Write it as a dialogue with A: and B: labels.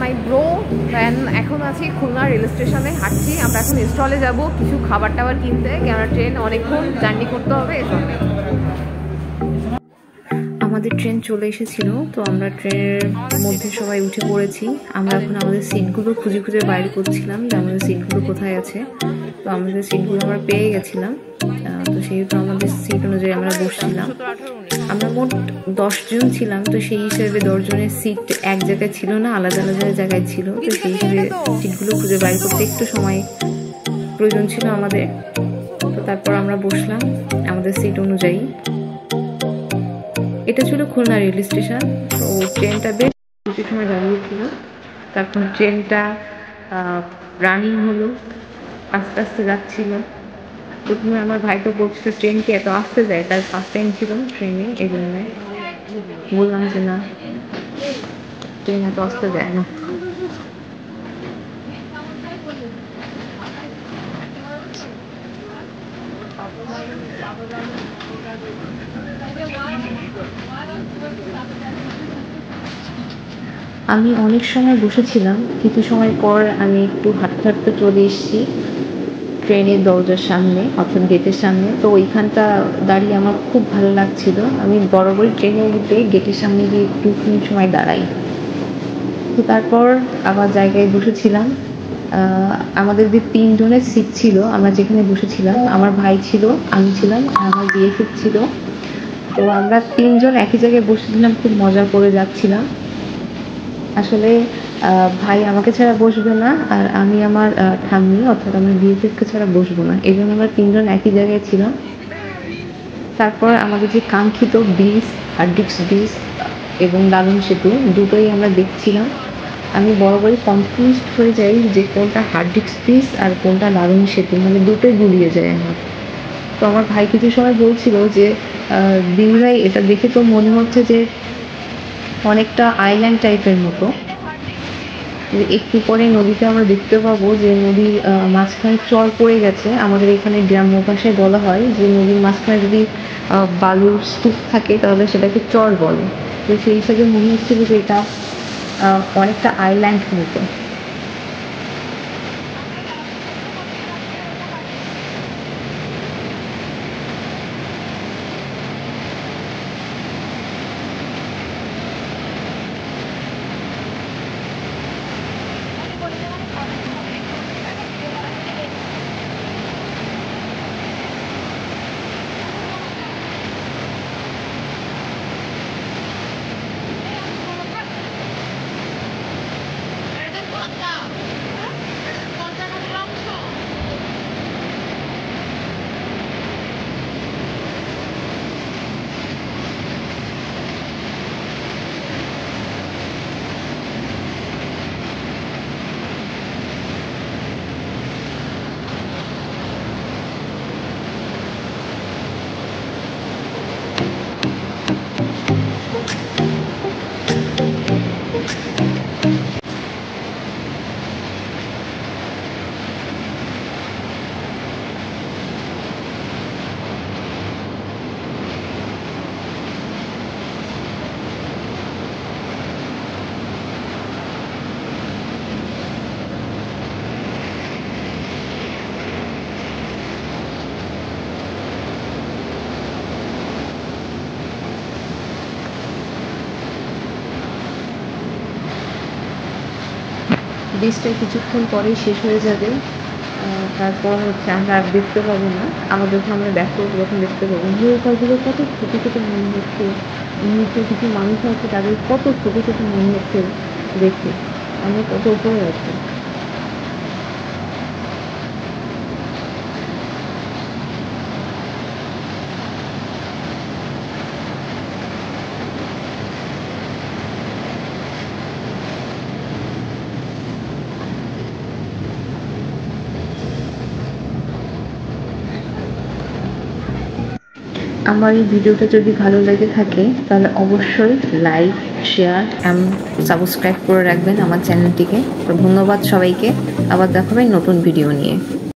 A: মাই bro দেন এখন আছি Khulna rail স্টেশনে হাঁটছি। আমরা এখন স্টলে যাব কিছু খাবার টাবার কিনতে, কেননা ট্রেন অনেকক্ষণ জার্নি করতে হবে এজন্য। আমাদের ট্রেন চলে এসেছিল, তো আমরা ট্রেনের মধ্যে সবাই উঠে পড়েছি। আমরা এখন আমাদের সিটগুলো খুঁজে খুঁজে বাইরে করছিলাম যে আমাদের সিটগুলো কোথায় আছে। তো আমাদের সিটগুলো আমরা পেয়ে গেছিলাম, তো সেহেতু আমাদের সিট অনুযায়ী আমরা বসছিলাম। আমরা মোট 10 জন ছিলাম, তো সেই হিসেবে 10 জনের সিট এক জায়গায় ছিল না, আলাদা আলাদা জায়গায় ছিল। তো সেই হিসেবে সিটগুলো খুঁজে বাইরে করতে একটু সময় প্রয়োজন ছিল আমাদের। তো তারপর আমরা বসলাম আমাদের সিট অনুযায়ী। এটা ছিল খুলনা রেল স্টেশন। তো ট্রেনটা বেশ কিছু সময় দাঁড়িয়েছিল, তারপর ট্রেনটা রানিং হলো, আস্তে আস্তে যাচ্ছিল। প্রথমে আমার ভাই তো বলছিল ট্রেন কি এত আস্তে যায়, তার ফার্স্ট টাইম ছিল ট্রেনে, এই জন্য বললাম যে না, ট্রেন এত আস্তে যায় না। আমি অনেক সময় বসেছিলাম, কিছু সময় পর আমি একটু হাঁটতে হাঁটতে চলে এসেছি ট্রেনের দরজার সামনে, অর্থাৎ গেটের সামনে। তো ওইখানটা দাঁড়িয়ে আমার খুব ভালো লাগছিল। আমি বরাবরই ট্রেনে উঠে গেটের সামনে গিয়ে একটু সময় দাঁড়াই। তো তারপর আবার জায়গায় বসেছিলাম। আমাদের যে 3 জনের সিট ছিল, আমরা যেখানে বসেছিলাম, আমার ভাই ছিল, আমি ছিলাম, আমার বিএফএফ ছিল। তো আমরা 3 জন একই জায়গায় বসেছিলাম, খুব মজা করে যাচ্ছিলাম। আসলে ভাই আমাকে ছাড়া বসবে না, আর আমি আমার ঠাম্মি অর্থাৎ আমার বিএফএফকে ছাড়া বসবো না, এই জন্য আমরা 3 জন একই জায়গায় ছিলাম। তারপর আমাদের যে কাঙ্ক্ষিত ব্রিজ, হার্ডিক্স ব্রিজ এবং লালন সেতু, দুটোই আমরা দেখছিলাম। আমি বরাবরই কনফিউজড হয়ে যাই যে কোনটা হার্ডিক্স ব্রিজ আর কোনটা লালন সেতু, মানে দুটোই গুলিয়ে যায় আমার। তো আমার ভাই কিছু সময় বলছিল যে দিদিভাই এটা দেখে তো মনে হচ্ছে যে অনেকটা আইল্যান্ড টাইপের মতো। একটু পরে নদীতে আমরা দেখতে পাবো যে নদীর মাঝখানে চর পড়ে গেছে। আমাদের এখানে গ্রাম্য ভাষায় বলা হয় যে নদীর মাঝখানে যদি বালুর স্তূপ থাকে তাহলে সেটাকে চর বলে। তো সেই হিসাবে মনে হচ্ছিল যে এটা অনেকটা আইল্যান্ড মতো। ব্রিজটা কিছুক্ষণ পরেই শেষ হয়ে যাবে, তারপর হচ্ছে আমরা আর দেখতে পাবো না। আবার যখন আমরা ব্যাক করবো তখন দেখতে পাবো নৌকাগুলো কত ছোটো ছোটো মনে হচ্ছে, নিচে কিছু মানুষ আছে তাদের কত ছোটো ছোটো মনে হচ্ছে দেখে, আমরা কত উপরে আছি। আমার এই ভিডিওটা যদি ভালো লেগে থাকে তাহলে অবশ্যই লাইক, শেয়ার অ্যান্ড সাবস্ক্রাইব করে রাখবেন আমার চ্যানেলটিকে। তো ধন্যবাদ সবাইকে, আবার দেখা হবে নতুন ভিডিও নিয়ে।